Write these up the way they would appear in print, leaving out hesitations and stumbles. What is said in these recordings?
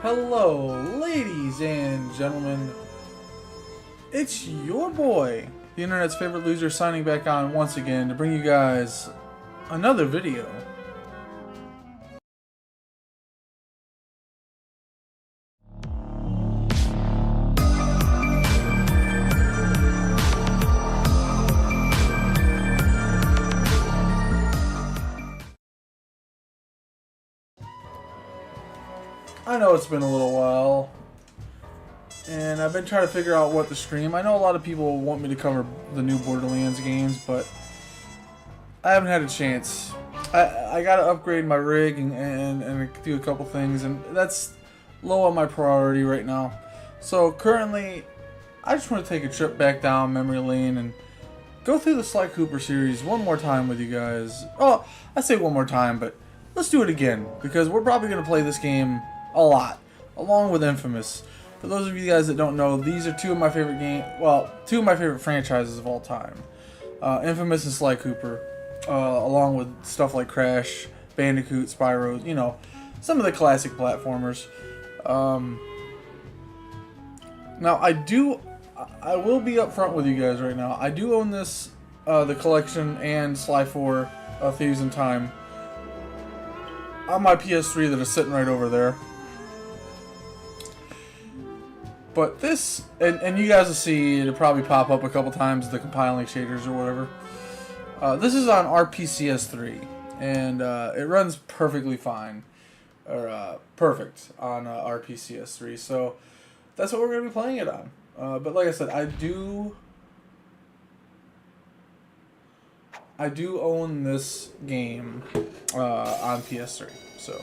Hello, ladies and gentlemen. It's your boy, the internet's favorite loser, signing back on once again to bring you guys another video. I know it's been a little while, and I've been trying to figure out what to stream. I know a lot of people want me to cover the new Borderlands games, but I haven't had a chance. I gotta upgrade my rig and do a couple things, and that's low on my priority right now. So currently, I just want to take a trip back down memory lane and go through the Sly Cooper series one more time with you guys. Oh, I say one more time, but let's do it again, because we're probably going to play this game a lot, along with Infamous. For those of you guys that don't know, these are two of my favorite two of my favorite franchises of all time. Infamous and Sly Cooper, along with stuff like Crash, Bandicoot, Spyro, you know, some of the classic platformers. Now, I will be upfront with you guys right now. I do own this, the collection and Sly 4, Thieves in Time, on my PS3 that is sitting right over there. But this, and you guys will see it'll probably pop up a couple times, the compiling shaders or whatever. This is on RPCS3, and it runs perfectly fine, or perfect on RPCS3. So that's what we're going to be playing it on. But like I said, I do own this game on PS3. So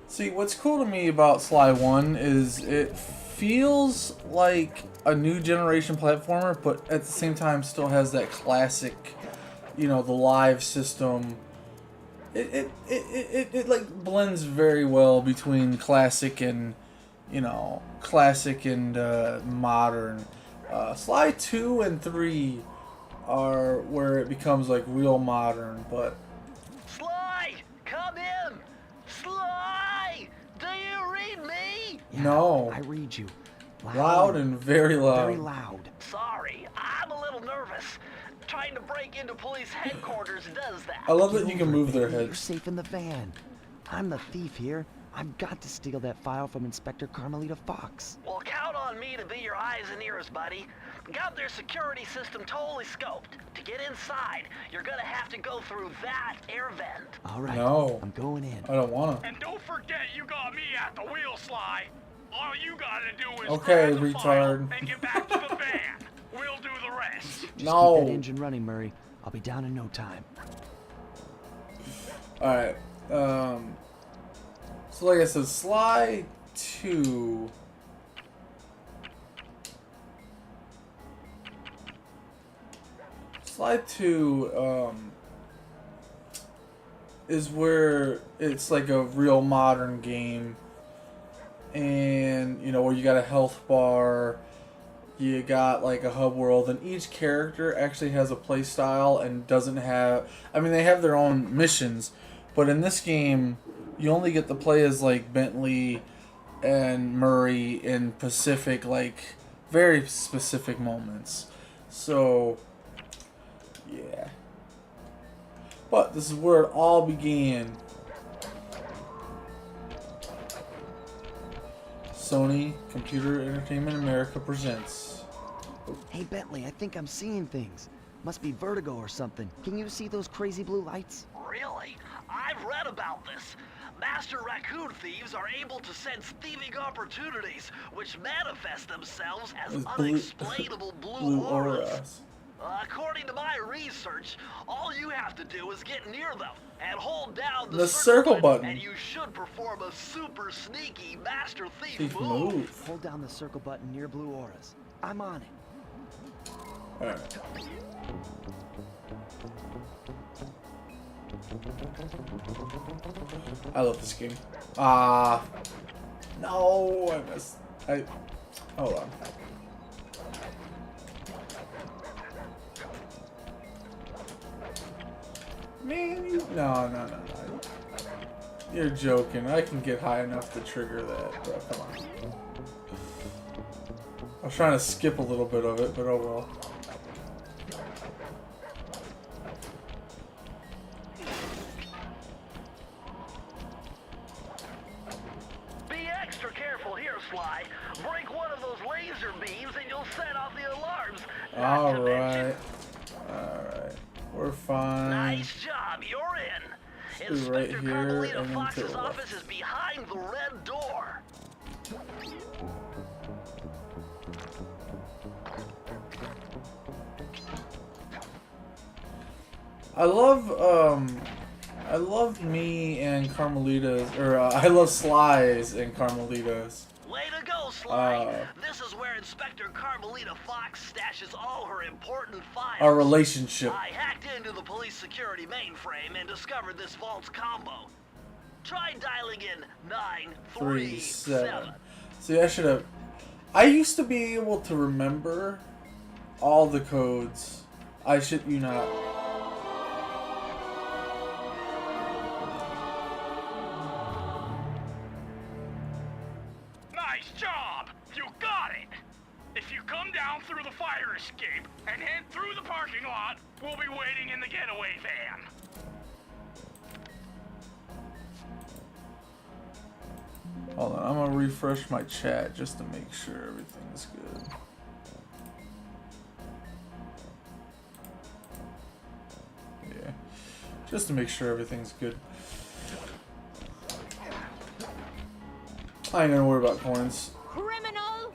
see, what's cool to me about Sly 1 is it feels like a new generation platformer, but at the same time still has that classic, you know, the live system. It like blends very well between classic and, you know, modern. Sly 2 and 3 are where it becomes like real modern, but Sly, come in! Sly, do you read me? Yeah, no. I read you. Loud and very loud. Very loud. Sorry, I'm a little nervous. Trying to break into police headquarters does that. I love that you can move their You're heads. safe in the van. I'm the thief here. I've got to steal that file from Inspector Carmelita Fox. Well, count on me to be your eyes and ears, buddy. Got their security system totally scoped. To get inside, you're gonna have to go through that air vent. All right. No. I'm going in. I don't wanna. And don't forget you got me at the wheel, Sly. All you gotta do is Okay, grab the file retard. and get back to the van. We'll do the rest. Just No. keep that engine running, Murray. I'll be down in no time. Alright. So like I said, Sly 2. Sly 2, is where it's like a real modern game. And, you know, where you got a health bar, you got like a hub world, and each character actually has a play style and doesn't have, I mean, they have their own missions, but in this game, you only get to play as like Bentley and Murray in Pacific, like very specific moments. So, yeah. But this is where it all began. Sony Computer Entertainment America presents. Hey, Bentley, I think I'm seeing things. Must be vertigo or something. Can you see those crazy blue lights? Really? I've read about this. Master raccoon thieves are able to sense thieving opportunities, which manifest themselves as With unexplainable blue blue auras. auras. According to my research, all you have to do is get near them and hold down The circle button. and you should perform a super sneaky master thief Thief move. move. Hold down the circle button near blue auras. I'm on it. Alright. I love this game. No, I missed. Hold on. Man, no. You're joking. I can get high enough to trigger that, bro. Come on. I was trying to skip a little bit of it, but oh well. Be extra careful here, Sly. Break one of those laser beams and you'll set off the alarms. Alright. We're fine. Nice job, you're in. Let's do right Inspector here Carmelita and then to Fox's the office left. is behind the red door. I love me and Carmelita's, or I love Sly's and Carmelita's. Way to go, Sly. This is where Inspector Carmelita Fox stashes all her important files. Our relationship. I hacked into the police security mainframe and discovered this vault's combo. Try dialing in 937. See, I should have. I used to be able to remember all the codes. I shit you not. Nice job! You got it! If you come down through the fire escape and head through the parking lot, we'll be waiting in the getaway van. Hold on, I'm gonna refresh my chat just to make sure everything's good. Yeah, just to make sure everything's good. I ain't gonna worry about coins. Criminal!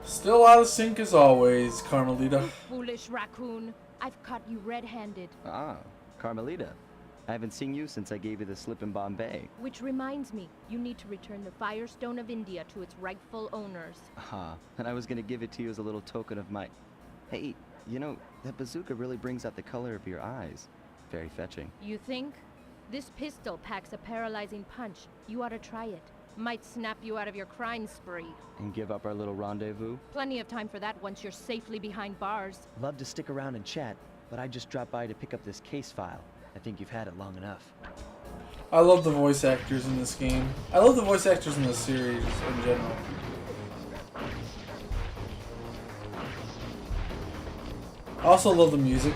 Still out of sync as always, Carmelita. Foolish raccoon. I've caught you red-handed. Ah, Carmelita. I haven't seen you since I gave you the slip in Bombay. Which reminds me, you need to return the Firestone of India to its rightful owners. And I was gonna give it to you as a little token of my... Hey, you know, that bazooka really brings out the color of your eyes. Very fetching. You think? This pistol packs a paralyzing punch. You ought to try it. Might snap you out of your crime spree. And give up our little rendezvous? Plenty of time for that once you're safely behind bars. Love to stick around and chat, but I just dropped by to pick up this case file. I think you've had it long enough. I love the voice actors in this game. I love the voice actors in this series in general. I also love the music.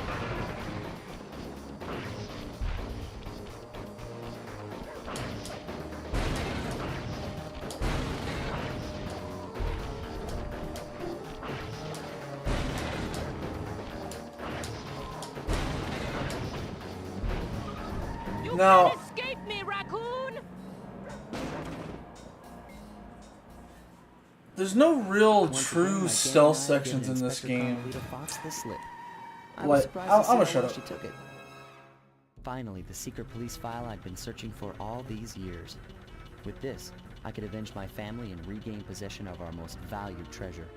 You Now- can't escape me, raccoon! There's no real Once true again, my stealth gang and I sections gave in this Inspector game. Carmelita Fox the slip. I Like, was surprised I'm to see gonna how shut well up. she took it. Finally, the secret police file I'd been searching for all these years. With this, I could avenge my family and regain possession of our most valued treasure.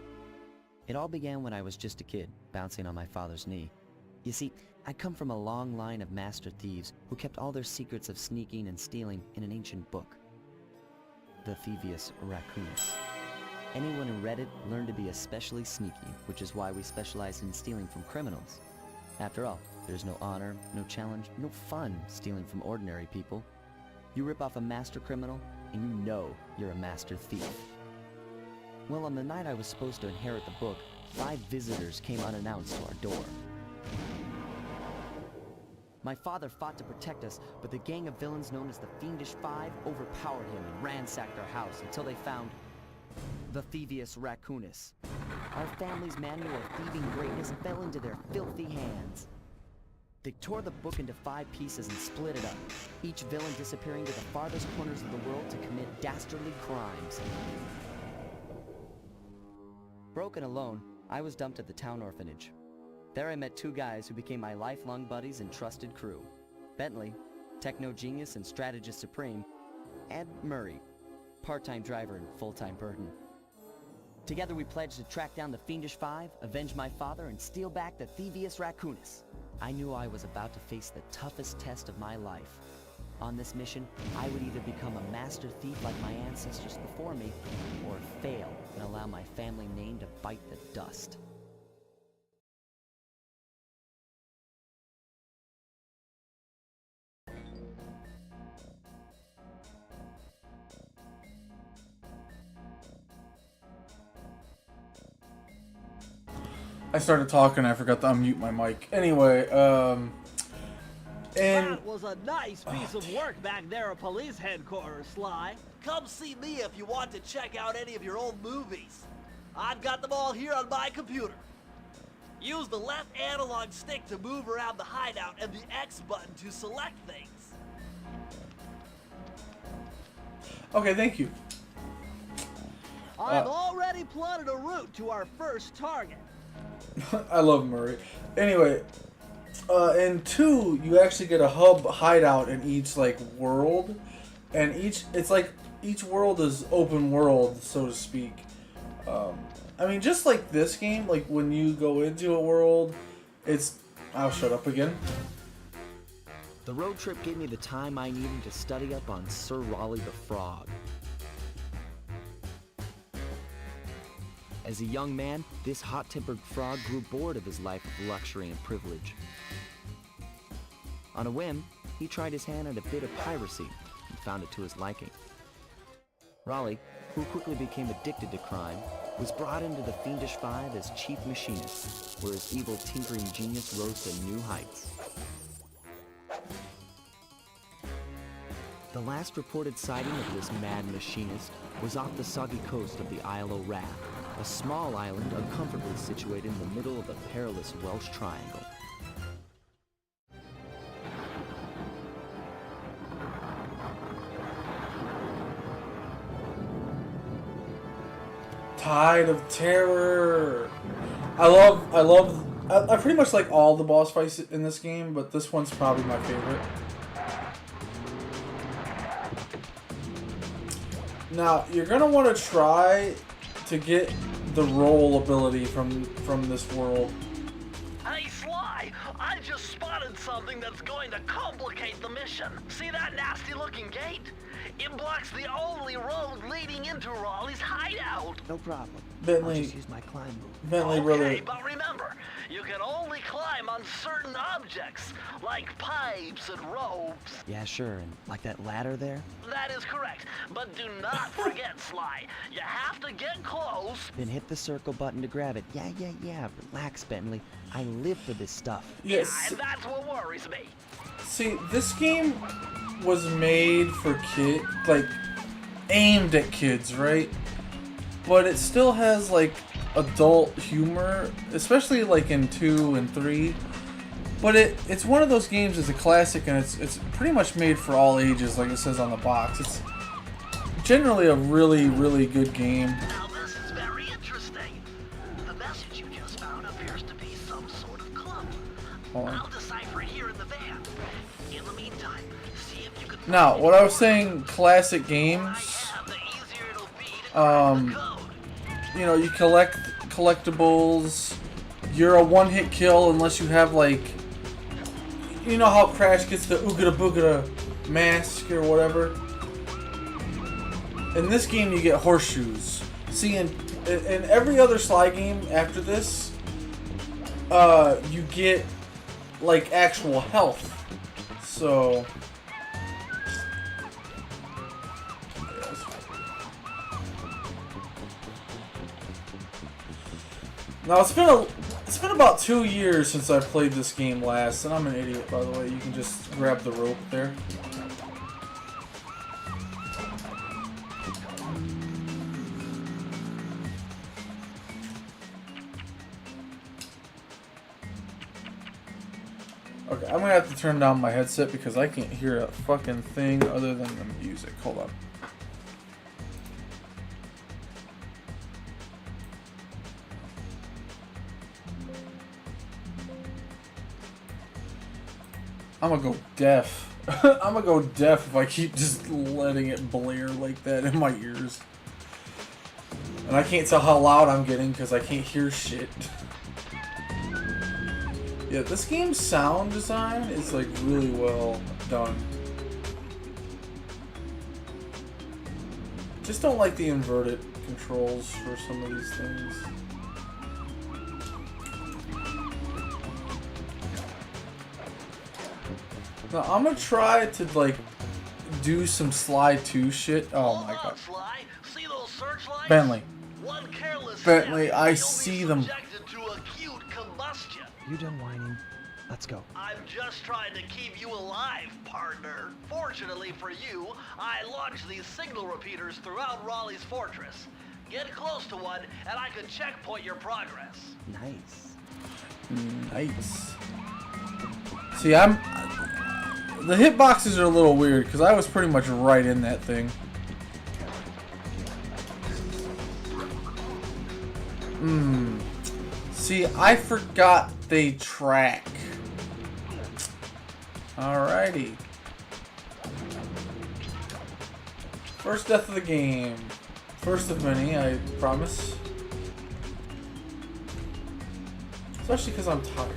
It all began when I was just a kid, bouncing on my father's knee. You see, I come from a long line of master thieves who kept all their secrets of sneaking and stealing in an ancient book. The Thievius Raccoonus. Anyone who read it learned to be especially sneaky, which is why we specialize in stealing from criminals. After all, there's no honor, no challenge, no fun stealing from ordinary people. You rip off a master criminal, and you know you're a master thief. Well, on the night I was supposed to inherit the book, 5 visitors came unannounced to our door. My father fought to protect us, but the gang of villains known as the Fiendish Five overpowered him and ransacked our house until they found the Thievius Raccoonus. Our family's manual of thieving greatness fell into their filthy hands. They tore the book into 5 pieces and split it up, each villain disappearing to the farthest corners of the world to commit dastardly crimes. Broken alone, I was dumped at the town orphanage. There I met 2 guys who became my lifelong buddies and trusted crew. Bentley, techno genius and strategist supreme, and Murray, part-time driver and full-time burden. Together we pledged to track down the Fiendish Five, avenge my father, and steal back the Thievius Raccoonus. I knew I was about to face the toughest test of my life. On this mission, I would either become a master thief like my ancestors before me, or fail and allow my family name to bite the dust. I started talking, I forgot to unmute my mic. Anyway, and That was a nice piece of work back there at police headquarters, Sly. Come see me if you want to check out any of your old movies. I've got them all here on my computer. Use the left analog stick to move around the hideout and the X button to select things. okay, thank you. I've already plotted a route to our first target. I love Murray. Anyway, in 2, you actually get a hub hideout in each like world, and each world is open world, so to speak. I mean, just like this game, like when you go into a world, I'll shut up again. The road trip gave me the time I needed to study up on Sir Raleigh the Frog. As a young man, this hot-tempered frog grew bored of his life of luxury and privilege. On a whim, he tried his hand at a bit of piracy and found it to his liking. Raleigh, who quickly became addicted to crime, was brought into the Fiendish Five as chief machinist, where his evil tinkering genius rose to new heights. The last reported sighting of this mad machinist was off the soggy coast of the Isle o' Wrath, a small island uncomfortably situated in the middle of the perilous Welsh Triangle. Tide of Terror. I pretty much like all the boss fights in this game, but this one's probably my favorite. Now, you're gonna want to try to get the roll ability from this world. Hey, Sly, I just spotted something that's going to complicate the mission. See that nasty-looking gate? It blocks the only road leading into Raleigh's hideout. No problem. Bentley- I'll just use my climb move. Bentley, Okay, brother. but remember, you can only climb on certain objects, like pipes and ropes. Yeah, sure, and like that ladder there? That is correct, but do not forget, Sly. You have to get close. Then hit the circle button to grab it. Yeah. Relax, Bentley. I live for this stuff. Yes. And that's what worries me. See, this game was made for aimed at kids, right? But it still has like adult humor, especially like in 2 and 3. But it's one of those games that's a classic, and it's pretty much made for all ages, like it says on the box. It's generally a really, really good game. Now this is very interesting. The message you just found appears to be some sort of clue. Hold on. I'll decipher it here in the van. In the meantime, see if you can. Now, what I was saying, classic games, The easier it'll be to crack the code. you know, you collect collectibles. You're a one-hit kill unless you have like, you know how Crash gets the Oogada Boogada mask or whatever. In this game, you get horseshoes. See, in every other Sly game after this, you get like actual health. So. Now it's been about 2 years since I played this game last, and I'm an idiot, by the way. You can just grab the rope there. Okay, I'm gonna have to turn down my headset because I can't hear a fucking thing other than the music. Hold up. I'm gonna go deaf. I'm gonna go deaf if I keep just letting it blare like that in my ears. And I can't tell how loud I'm getting because I can't hear shit. Yeah, this game's sound design is like really well done. Just don't like the inverted controls for some of these things. Now I'm gonna try to like do some Sly 2 shit. Oh my god. Sly. See those searchlights? Bentley. One careless Bentley, step, I you'll be see them. subjected to acute combustion. You done whining? Let's go. I'm just trying to keep you alive, partner. Fortunately for you, I launched these signal repeaters throughout Raleigh's fortress. Get close to one, and I can checkpoint your progress. Nice. Nice. See, the hitboxes are a little weird because I was pretty much right in that thing. See, I forgot they track. Alrighty. First death of the game. First of many, I promise. Especially because I'm tired.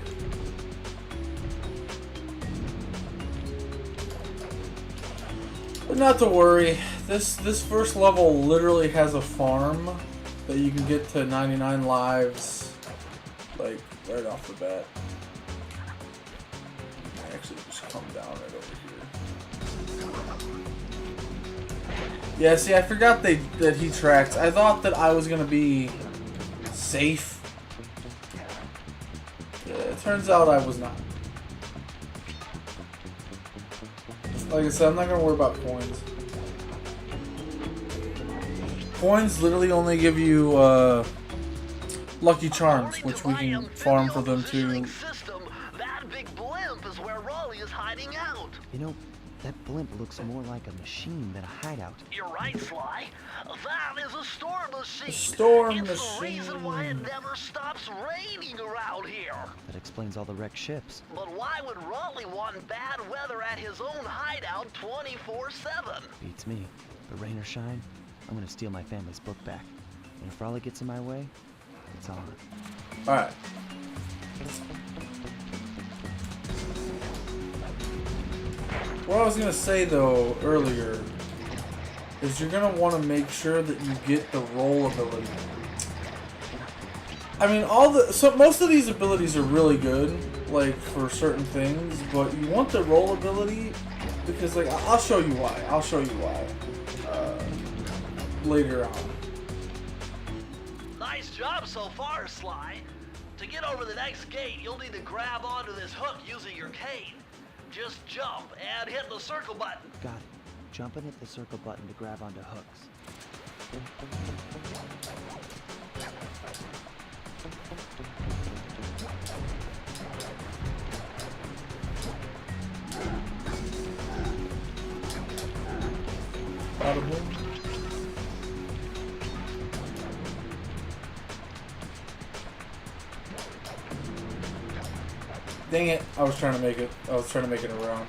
But not to worry. This first level literally has a farm that you can get to 99 lives, like right off the bat. I actually just come down right over here. Yeah, see, I forgot that he tracks. I thought that I was gonna be safe. Yeah, it turns out I was not. Like I said, I'm not gonna worry about coins. Coins literally only give you Lucky Charms, which we can farm for them too. That big blimp is where Raleigh is hiding out. You know, that blimp looks more like a machine than a hideout. You're right, Sly. That is a storm machine. A storm it's machine. the reason why it never stops raining around here. That explains all the wrecked ships. But why would Raleigh want bad weather at his own hideout 24/7? Beats me. But rain or shine, I'm gonna steal my family's book back. And if Raleigh gets in my way, it's on. Alright. What I was gonna say though earlier is you're gonna want to make sure that you get the roll ability. I mean, most of these abilities are really good, like for certain things, but you want the roll ability because, like, I'll show you why. I'll show you why later on. Nice job so far, Sly. To get over the next gate, you'll need to grab onto this hook using your cane. Just jump and hit the circle button. Got it. Jump and hit the circle button to grab onto hooks. Bada boom. Dang it, I was trying to make it around.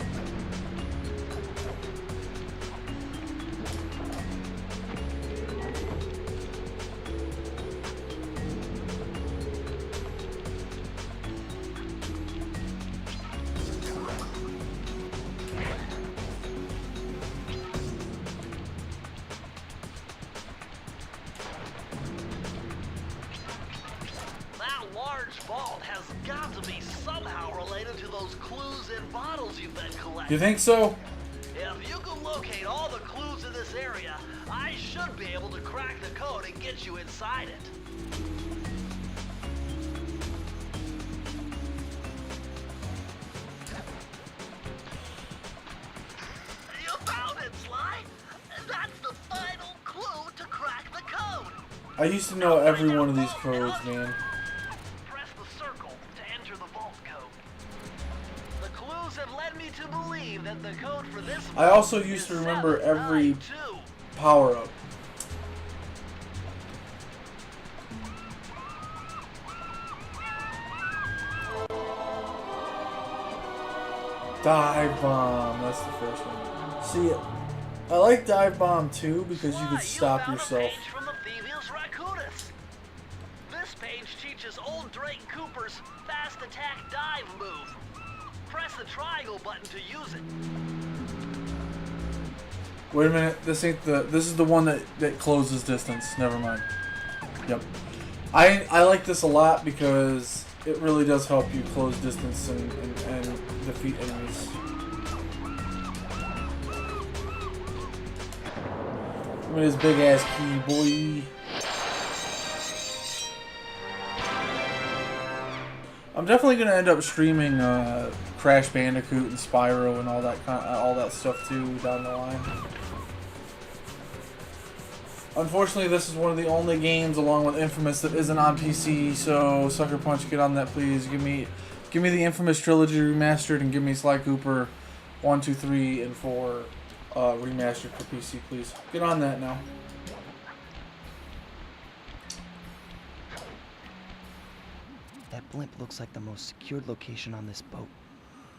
That large vault has got to be somehow related to those clues in bottles you've been collecting. You think so? If you can locate all the clues in this area, I should be able to crack the code and get you inside it. You found it, Sly! That's the final clue to crack the code! I used to know every one of these codes, man. Press the circle to enter the vault code. The clues have led me to believe that the code for this I also vault used to is remember every 792. power up. Dive bomb, that's the first one. See, I like dive bomb too because you Sly, could stop found a yourself. page from the Thievius Raccoonus. This page teaches old old Drake Cooper's fast attack dive move. Press the triangle button to use it. Wait a minute, this ain't the. This is the one that closes distance. Never mind. Yep. I like this a lot because it really does help you close distance and defeat enemies. Look at his big ass key, boy. I'm definitely gonna end up streaming Crash Bandicoot and Spyro and all that stuff too down the line. Unfortunately, this is one of the only games, along with Infamous, that isn't on PC. So, Sucker Punch, get on that, please. Give me the Infamous trilogy remastered, and give me Sly Cooper 1, 2, 3, and 4 remastered for PC, please. Get on that now. That blimp looks like the most secured location on this boat.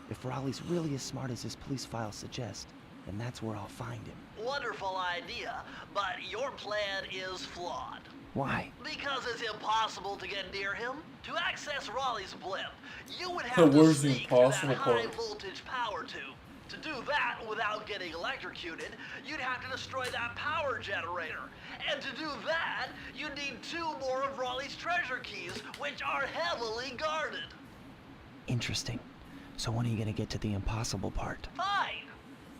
If Raleigh's really as smart as his police files suggest, then that's where I'll find him. Wonderful idea, but your plan is flawed. Why? Because it's impossible to get near him. To access Raleigh's blimp, you would have to Where's the sneak through that impossible part? high voltage power tube. To do that without getting electrocuted, you'd have to destroy that power generator. And to do that, you'd need 2 more of Raleigh's treasure keys, which are heavily guarded. Interesting. So when are you gonna get to the impossible part? Fine,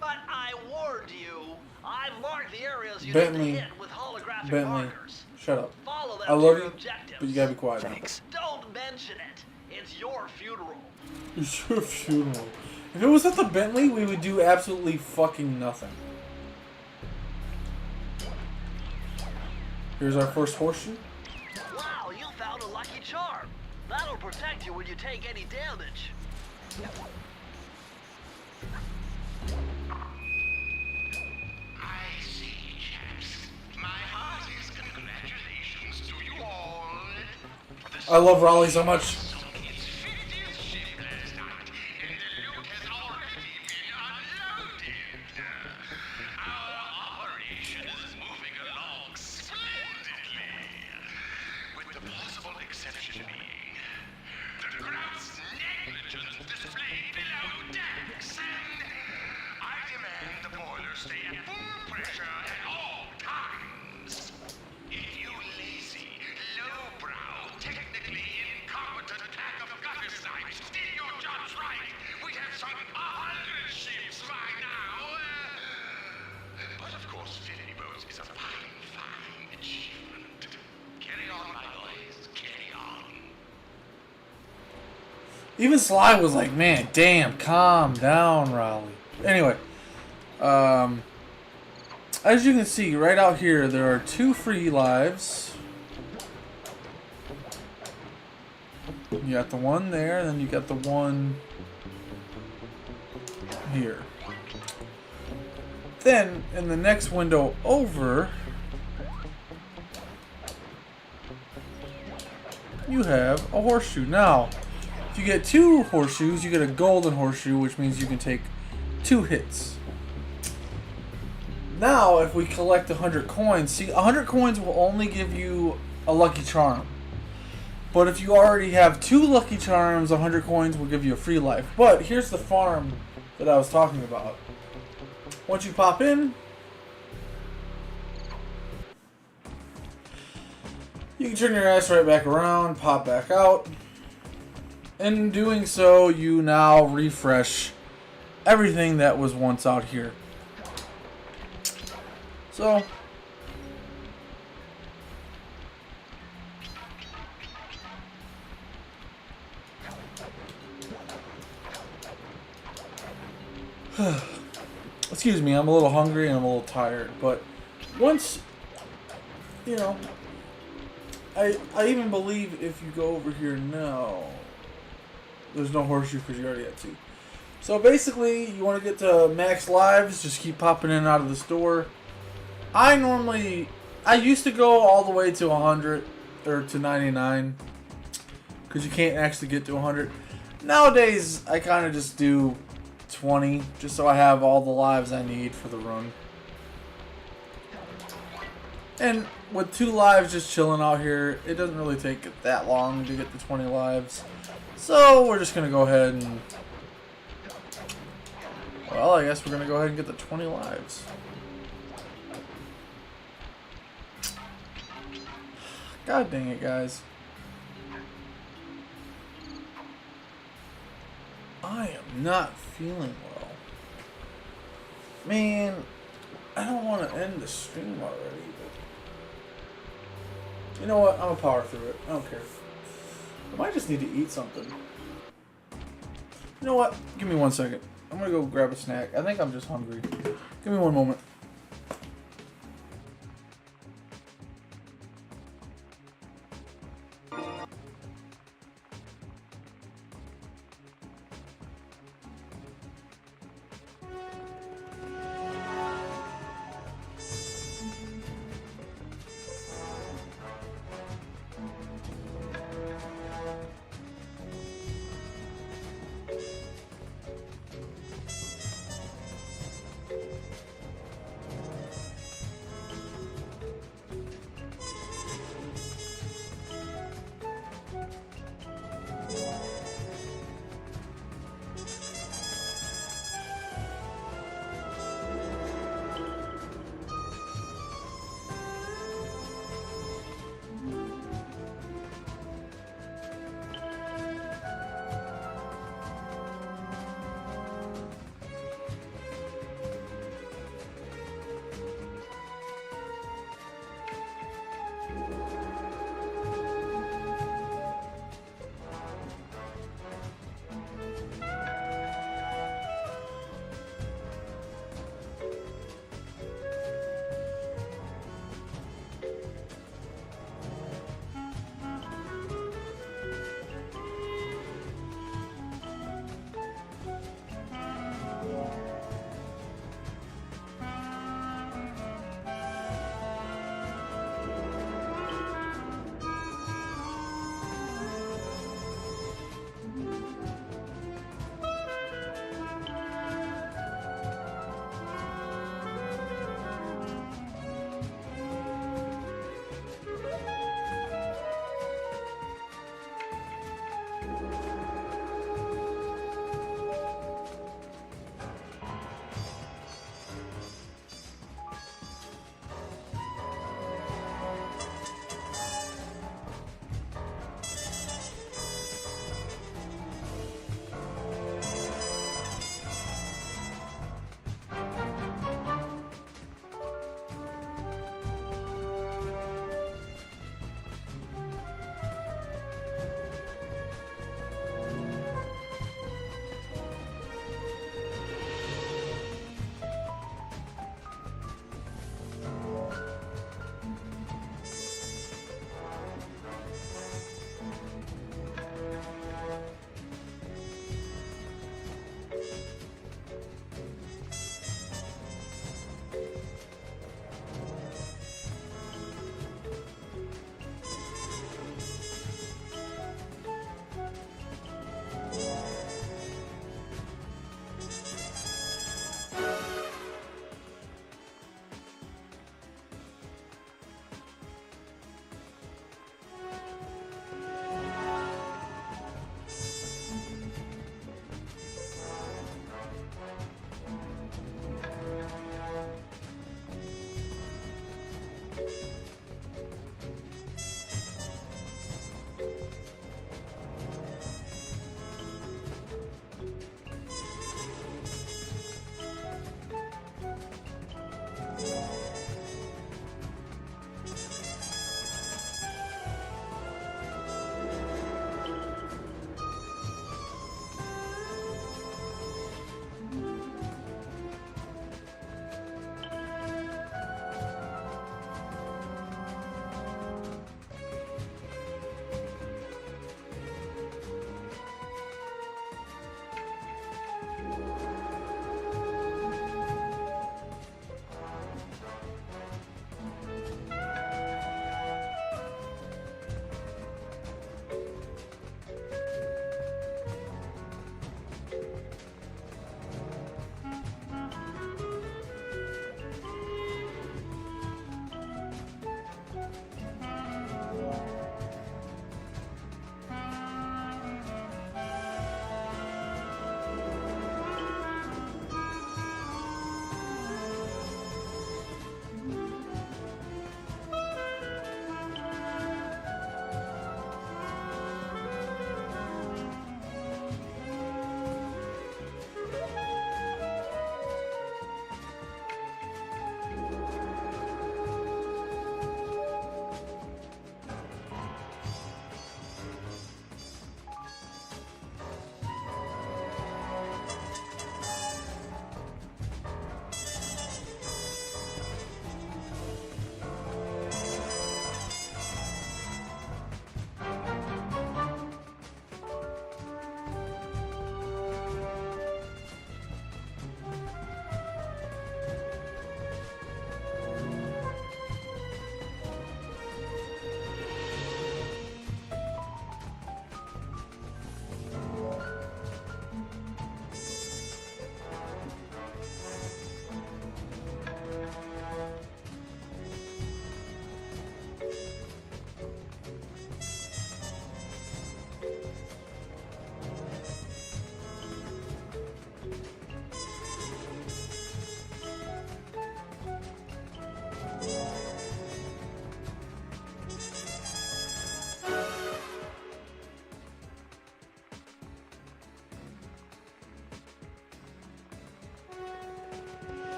but I warned you. I've marked the areas you Bentley. need to hit with holographic Bentley, markers. shut up. Follow them I to love your you, objectives. but you gotta be quiet now. Thanks. Don't mention it. It's your funeral. It's your funeral. If it was at the Bentley, we would do absolutely fucking nothing. Here's our first horseshoe. Wow, you found a lucky charm. That'll protect you when you take any damage. I see, chaps. My heartiest congratulations to you all. I love Raleigh so much. It's 50th ship last night, and the loot has already been unloaded. Our operation is moving along splendidly, with the possible exception being the gross negligence displayed below decks, and I demand the boilers stay at full pressure at all times. If you lazy, lowbrow, technically incompetent pack of gutter snipes did your jobs right, we'd have sunk 100 ships by now. But of course, filling boats is a fine, fine achievement. Carry on, my boys, carry on. Even Sly was like, man, damn, calm down, Raleigh. Anyway, as you can see, right out here, there are 2 free lives. You got the one there, and then you got the one here. Then, in the next window over, you have a horseshoe. Now, if you get 2 horseshoes, you get a golden horseshoe, which means you can take 2 hits. Now, if we collect 100 coins, see, 100 coins will only give you a lucky charm. But if you already have 2 lucky charms, 100 coins will give you a free life. But here's the farm that I was talking about. Once you pop in, you can turn your ass right back around, pop back out. In doing so, you now refresh everything that was once out here. So, excuse me, I'm a little hungry and I'm a little tired, but once, you know, I even believe if you go over here now, there's no horseshoe because you already had 2. So basically, you want to get to max lives, just keep popping in and out of the store. I used to go all the way to 100 or to 99 because you can't actually get to 100. Nowadays, I kind of just do 20 just so I have all the lives I need for the run. And with 2 lives just chilling out here, it doesn't really take it that long to get the 20 lives. So we're just going to go ahead and... Well, I guess we're going to go ahead and get the 20 lives. God dang it, guys. I am not feeling well. Man, I don't want to end the stream already, but... You know what? I'm going to power through it. I don't care. I might just need to eat something. You know what? Give me 1 second. I'm going to go grab a snack. I think I'm just hungry. Give me 1 moment.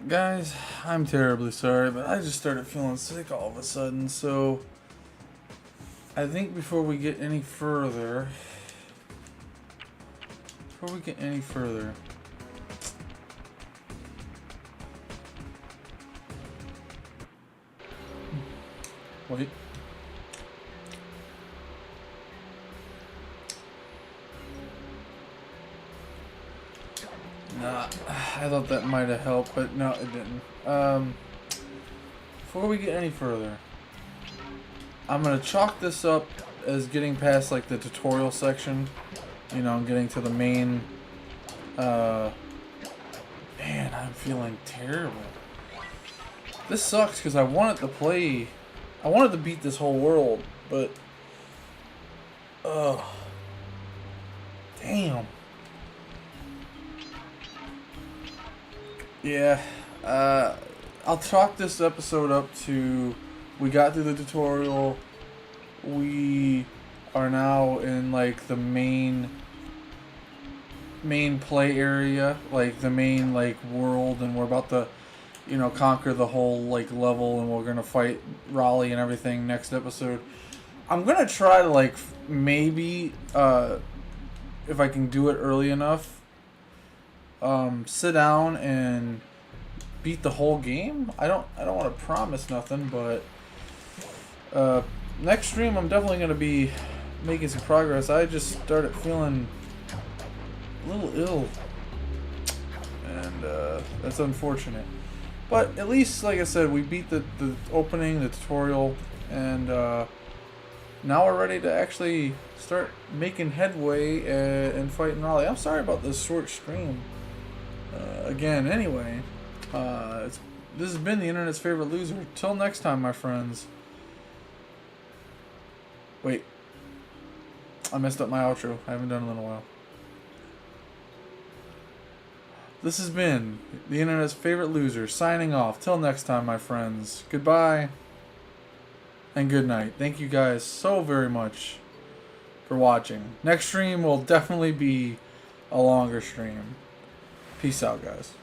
Guys, I'm terribly sorry, but I just started feeling sick all of a sudden, so I think before we get any further, wait. Nah, I thought that might have helped, but no, it didn't. Before we get any further, I'm gonna chalk this up as getting past like the tutorial section. You know, getting to the main. Man, I'm feeling terrible. This sucks because I wanted to play. I wanted to beat this whole world, but. Damn. Yeah, I'll chalk this episode up to we got through the tutorial, we are now in like the main play area, like the main like world, and we're about to, you know, conquer the whole like level, and we're gonna fight Raleigh and everything next episode. I'm gonna try to like maybe if I can do it early enough, sit down and beat the whole game. I don't want to promise nothing, but next stream I'm definitely going to be making some progress. I just started feeling a little ill, and that's unfortunate. But at least, like I said, we beat the opening, the tutorial, and now we're ready to actually start making headway and fighting Raleigh. I'm sorry about this short stream. Again, anyway, this has been the internet's favorite loser. Till next time, my friends. Wait, I messed up my outro. I haven't done it in a while. This has been the internet's favorite loser, signing off. Till next time, my friends. Goodbye and good night. Thank you guys so very much for watching. Next stream will definitely be a longer stream. Peace out, guys.